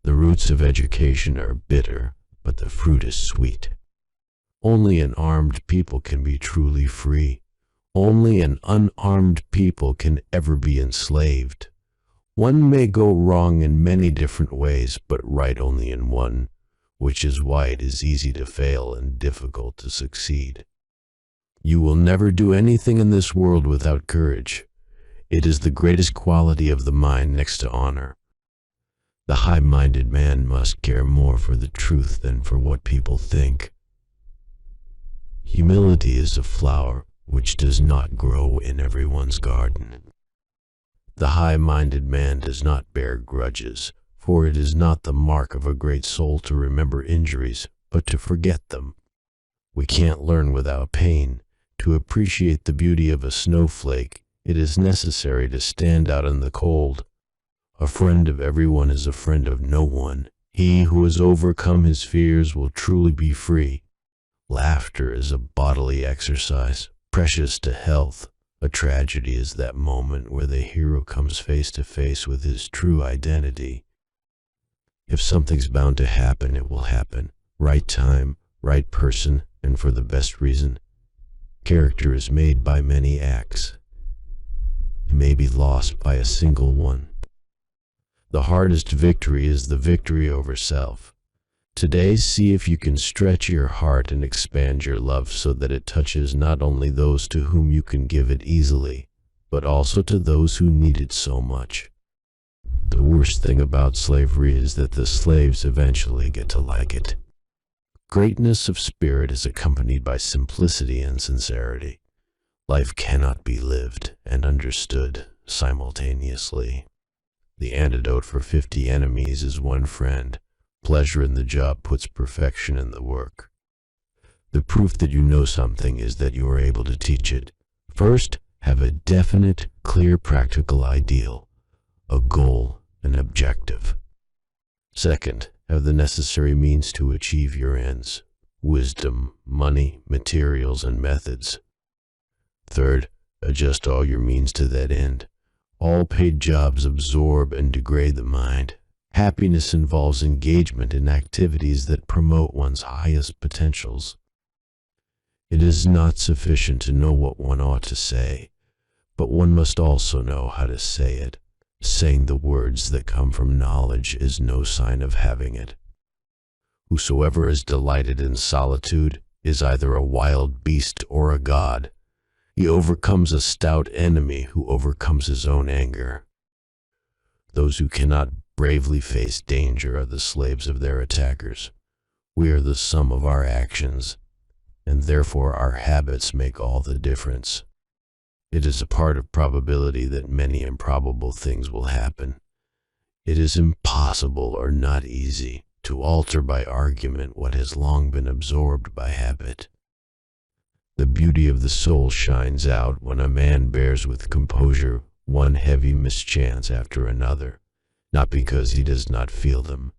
The roots of education are bitter, but the fruit is sweet. Only an armed people can be truly free. Only an unarmed people can ever be enslaved. One may go wrong in many different ways, but right only in one, which is why it is easy to fail and difficult to succeed. You will never do anything in this world without courage. It is the greatest quality of the mind next to honor. The high-minded man must care more for the truth than for what people think. Humility is a flower which does not grow in everyone's garden. The high-minded man does not bear grudges, for it is not the mark of a great soul to remember injuries, but to forget them. We can't learn without pain. To appreciate the beauty of a snowflake, it is necessary to stand out in the cold. A friend of everyone is a friend of no one. He who has overcome his fears will truly be free. Laughter is a bodily exercise, precious to health. A tragedy is that moment where the hero comes face to face with his true identity. If something's bound to happen, it will happen. Right time, right person, and for the best reason. Character is made by many acts. It may be lost by a single one. The hardest victory is the victory over self. Today, see if you can stretch your heart and expand your love so that it touches not only those to whom you can give it easily, but also to those who need it so much. The worst thing about slavery is that the slaves eventually get to like it. Greatness of spirit is accompanied by simplicity and sincerity. Life cannot be lived and understood simultaneously. The antidote for 50 enemies is one friend. Pleasure in the job puts perfection in the work. The proof that you know something is that you are able to teach it. First, have a definite, clear, practical ideal, a goal, an objective. Second, have the necessary means to achieve your ends, wisdom, money, materials, and methods. Third, adjust all your means to that end. All paid jobs absorb and degrade the mind. Happiness involves engagement in activities that promote one's highest potentials. It is not sufficient to know what one ought to say, but one must also know how to say it. Saying the words that come from knowledge is no sign of having it. Whosoever is delighted in solitude is either a wild beast or a god. He overcomes a stout enemy who overcomes his own anger. Those who cannot bravely face danger are the slaves of their attackers. We are the sum of our actions, and therefore our habits make all the difference. It is a part of probability that many improbable things will happen. It is impossible or not easy to alter by argument what has long been absorbed by habit. The beauty of the soul shines out when a man bears with composure one heavy mischance after another, not because he does not feel them,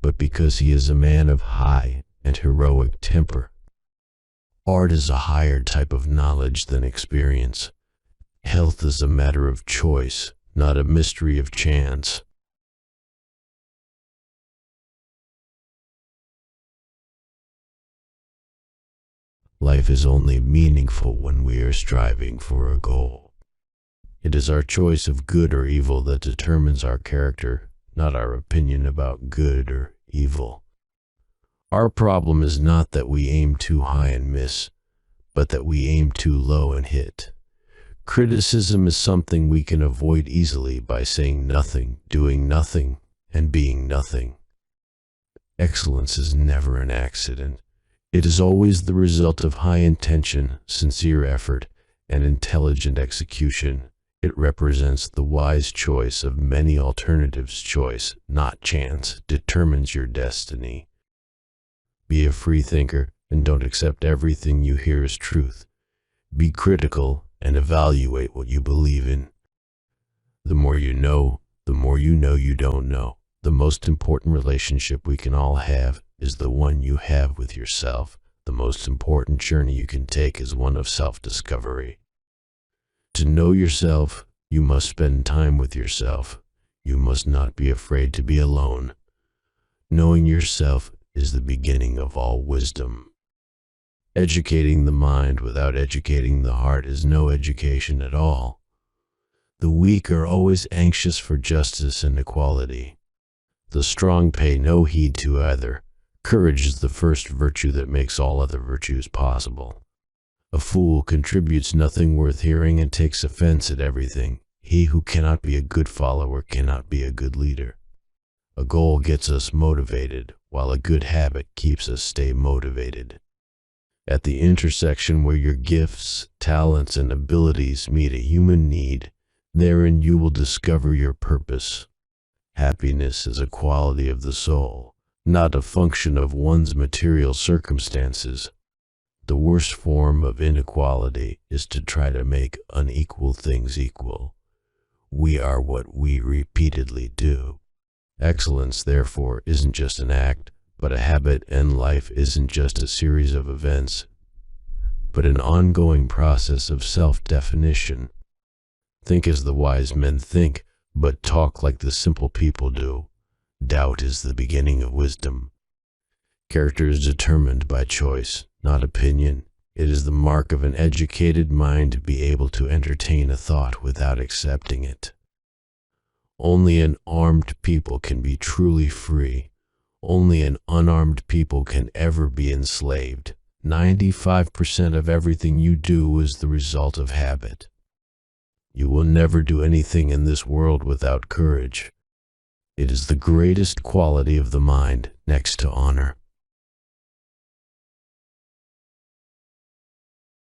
but because he is a man of high and heroic temper. Art is a higher type of knowledge than experience. Health is a matter of choice, not a mystery of chance. Life is only meaningful when we are striving for a goal. It is our choice of good or evil that determines our character, not our opinion about good or evil. Our problem is not that we aim too high and miss, but that we aim too low and hit. Criticism is something we can avoid easily by saying nothing, doing nothing, and being nothing. Excellence is never an accident. It is always the result of high intention, sincere effort, and intelligent execution. It represents the wise choice of many alternatives. Choice, not chance, determines your destiny. Be a free thinker and don't accept everything you hear as truth. Be critical and evaluate what you believe in. The more you know you don't know. The most important relationship we can all have is the one you have with yourself. The most important journey you can take is one of self-discovery. To know yourself, you must spend time with yourself. You must not be afraid to be alone. Knowing yourself is the beginning of all wisdom. Educating the mind without educating the heart is no education at all. The weak are always anxious for justice and equality. The strong pay no heed to either. Courage is the first virtue that makes all other virtues possible. A fool contributes nothing worth hearing and takes offense at everything. He who cannot be a good follower cannot be a good leader. A goal gets us motivated, while a good habit keeps us stay motivated. At the intersection where your gifts, talents, and abilities meet a human need, therein you will discover your purpose. Happiness is a quality of the soul, not a function of one's material circumstances. The worst form of inequality is to try to make unequal things equal. We are what we repeatedly do. Excellence, therefore, isn't just an act, but a habit, and life isn't just a series of events, but an ongoing process of self-definition. Think as the wise men think, but talk like the simple people do. Doubt is the beginning of wisdom. Character is determined by choice, not opinion. It is the mark of an educated mind to be able to entertain a thought without accepting it. Only an armed people can be truly free. Only an unarmed people can ever be enslaved. 95% of everything you do is the result of habit. You will never do anything in this world without courage. It is the greatest quality of the mind, next to honor.